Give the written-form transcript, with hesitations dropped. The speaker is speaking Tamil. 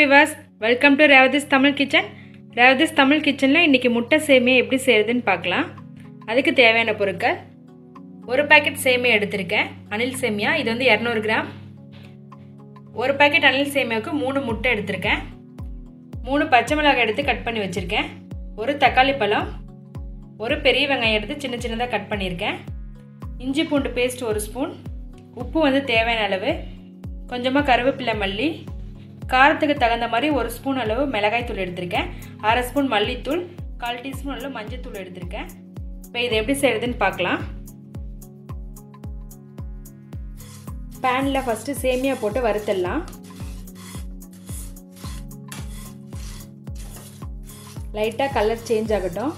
Vilas, welcome to Revathi's Tamil kitchen. Revathi's Tamil கிச்சனில் இன்றைக்கி முட்டை சேமியா எப்படி செய்கிறதுன்னு பார்க்கலாம். அதுக்கு தேவையான பொருட்கள்: ஒரு பேக்கெட் சேமியா எடுத்திருக்கேன், அணில் சேமியா. இது வந்து 200 கிராம். ஒரு பேக்கெட் அணில் சேமியாவுக்கு 3 முட்டை எடுத்திருக்கேன். 3 பச்சை மிளகாய் எடுத்து கட் பண்ணி வச்சுருக்கேன். ஒரு தக்காளி பழம், ஒரு பெரிய வெங்காயம் எடுத்து சின்ன சின்னதாக கட் பண்ணியிருக்கேன். இஞ்சி பூண்டு பேஸ்ட் 1 ஸ்பூன், உப்பு வந்து தேவையான அளவு, கொஞ்சமாக கருவேப்பிலை, மல்லி, காரத்துக்கு தகுந்த மாதிரி 1 ஸ்பூன் அளவு மிளகாய் தூள் எடுத்திருக்கேன். 1/2 ஸ்பூன் மல்லித்தூள், 1/4 டீஸ்பூன் அளவு மஞ்சள் தூள் எடுத்திருக்கேன். இப்போ இதை எப்படி செய்யறதுன்னு பார்க்கலாம். பேனில் ஃபஸ்ட்டு சேமியா போட்டு வறுத்தலாம். லைட்டாக கலர் சேஞ்ச் ஆகட்டும்.